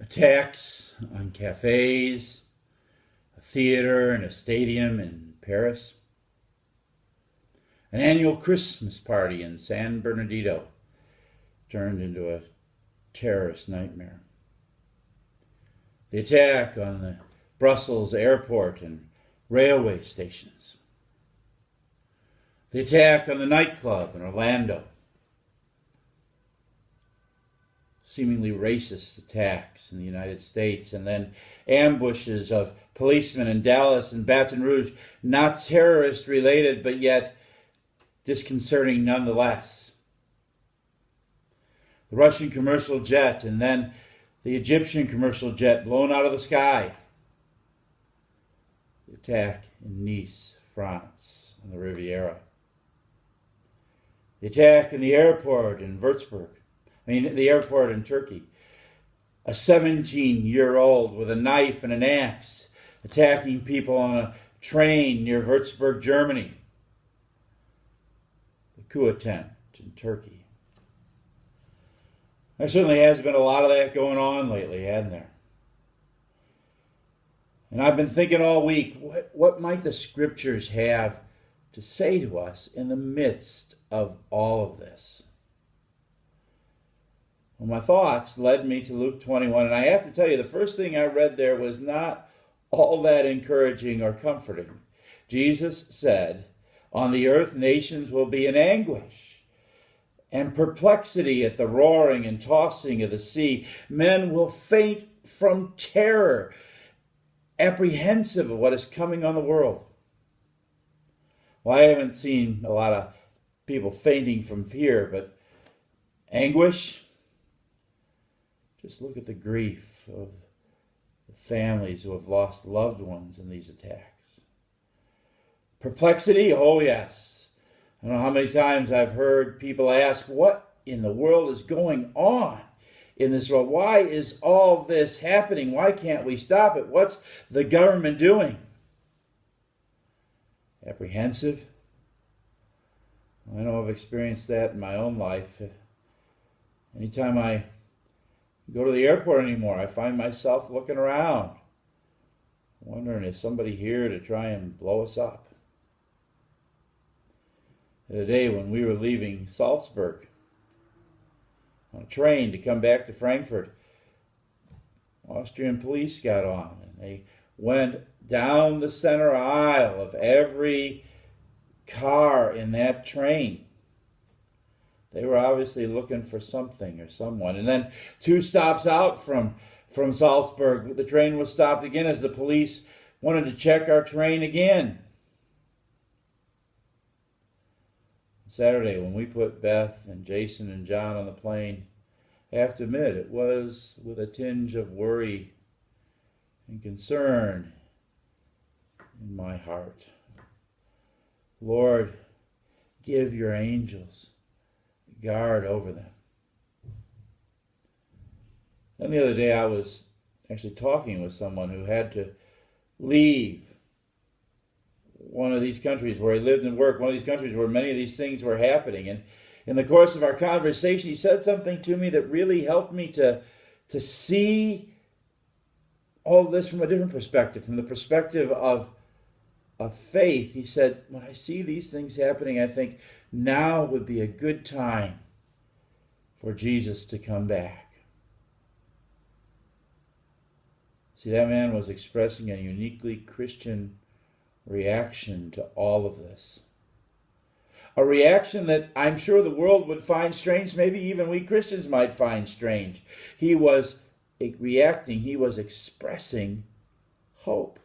Attacks on cafes, a theater and a stadium in Paris. An annual Christmas party in San Bernardino turned into a terrorist nightmare. The attack on the Brussels airport and railway stations. The attack on the nightclub in Orlando. Seemingly racist attacks in the United States, and then ambushes of policemen in Dallas and Baton Rouge, not terrorist related, but yet disconcerting nonetheless. The Russian commercial jet, and then the Egyptian commercial jet blown out of the sky. The attack in Nice, France, on the Riviera. The attack in the airport in the airport in Turkey. A 17-year-old with a knife and an axe attacking people on a train near Würzburg, Germany. The coup attempt in Turkey. There certainly has been a lot of that going on lately, hasn't there? And I've been thinking all week, what might the scriptures have to say to us in the midst of all of this? Well, my thoughts led me to Luke 21, and I have to tell you, the first thing I read there was not all that encouraging or comforting. Jesus said, "On the earth nations will be in anguish and perplexity at the roaring and tossing of the sea. Men will faint from terror, apprehensive of what is coming on the world." Well, I haven't seen a lot of people fainting from fear, but anguish? Just look at the grief of the families who have lost loved ones in these attacks. Perplexity? Oh, yes. I don't know how many times I've heard people ask, what in the world is going on in this world? Why is all this happening? Why can't we stop it? What's the government doing? Apprehensive? I know I've experienced that in my own life. Anytime I go to the airport anymore, I find myself looking around, wondering is somebody here to try and blow us up. The other day when we were leaving Salzburg on a train to come back to Frankfurt, Austrian police got on and they went down the center aisle of every car in that train. They were obviously looking for something or someone. And then 2 stops out from Salzburg, the train was stopped again as the police wanted to check our train again. Saturday, when we put Beth and Jason and John on the plane, I have to admit it was with a tinge of worry and concern in my heart. Lord, give your angels guard over them. Then the other day I was actually talking with someone who had to leave one of these countries where he lived and worked, one of these countries where many of these things were happening. And in the course of our conversation, he said something to me that really helped me to see all of this from a different perspective, from the perspective of faith. He said, when I see these things happening, I think now would be a good time for Jesus to come back. See, that man was expressing a uniquely Christian reaction to all of this. A reaction that I'm sure the world would find strange, maybe even we Christians might find strange. He was reacting, he was expressing hope.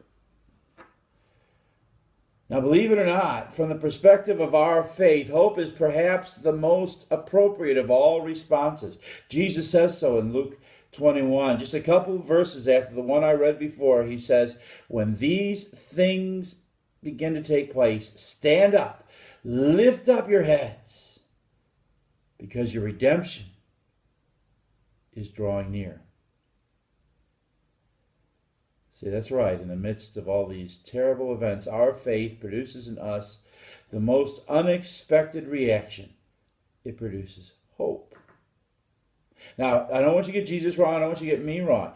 Now, believe it or not, from the perspective of our faith, hope is perhaps the most appropriate of all responses. Jesus says so in Luke 21. Just a couple of verses after the one I read before, he says, when these things begin to take place, stand up, lift up your heads, because your redemption is drawing near. See, that's right. In the midst of all these terrible events, our faith produces in us the most unexpected reaction. It produces hope. Now, I don't want you to get Jesus wrong. I don't want you to get me wrong.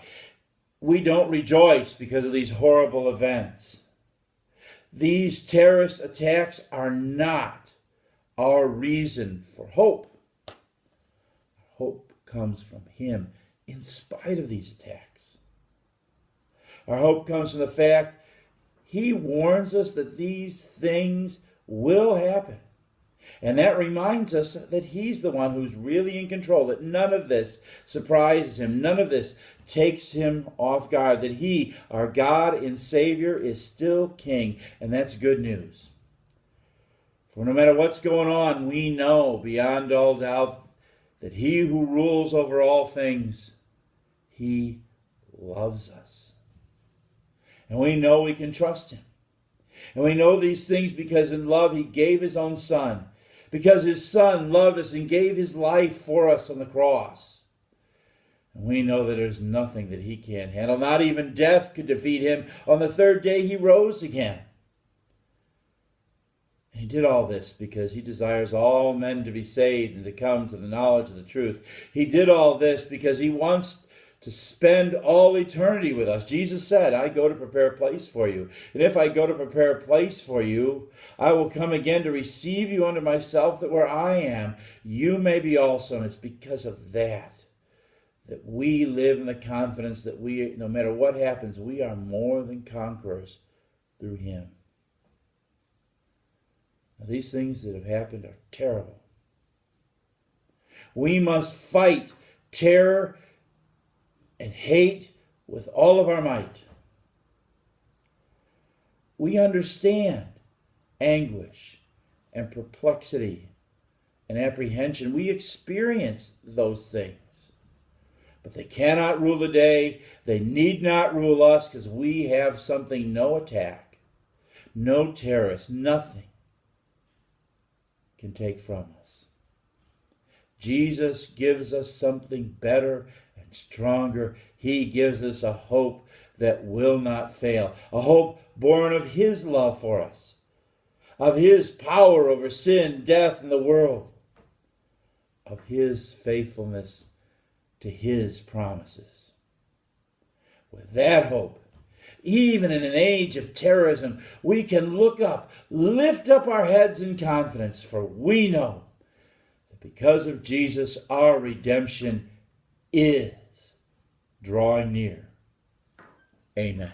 We don't rejoice because of these horrible events. These terrorist attacks are not our reason for hope. Hope comes from Him in spite of these attacks. Our hope comes from the fact He warns us that these things will happen. And that reminds us that He's the one who's really in control, that none of this surprises Him, none of this takes Him off guard, that He, our God and Savior, is still King, and that's good news. For no matter what's going on, we know beyond all doubt that He who rules over all things, He loves us. And we know we can trust Him. And we know these things because in love He gave His own Son. Because His Son loved us and gave His life for us on the cross. And we know that there's nothing that He can't handle. Not even death could defeat Him. On the third day He rose again. And He did all this because He desires all men to be saved and to come to the knowledge of the truth. He did all this because He wants to spend all eternity with us. Jesus said, I go to prepare a place for you. And if I go to prepare a place for you, I will come again to receive you unto myself, that where I am, you may be also. And it's because of that we live in the confidence that we, no matter what happens, we are more than conquerors through Him. Now, these things that have happened are terrible. We must fight terror and hate with all of our might. We understand anguish and perplexity and apprehension. We experience those things. But they cannot rule the day. They need not rule us, because we have something no attack, no terrorist, nothing can take from us. Jesus gives us something better and stronger. He gives us a hope that will not fail, a hope born of His love for us, of His power over sin, death, and the world, of His faithfulness to His promises. With that hope, even in an age of terrorism, we can look up, lift up our heads in confidence, for we know that because of Jesus, our redemption is drawing near. Amen.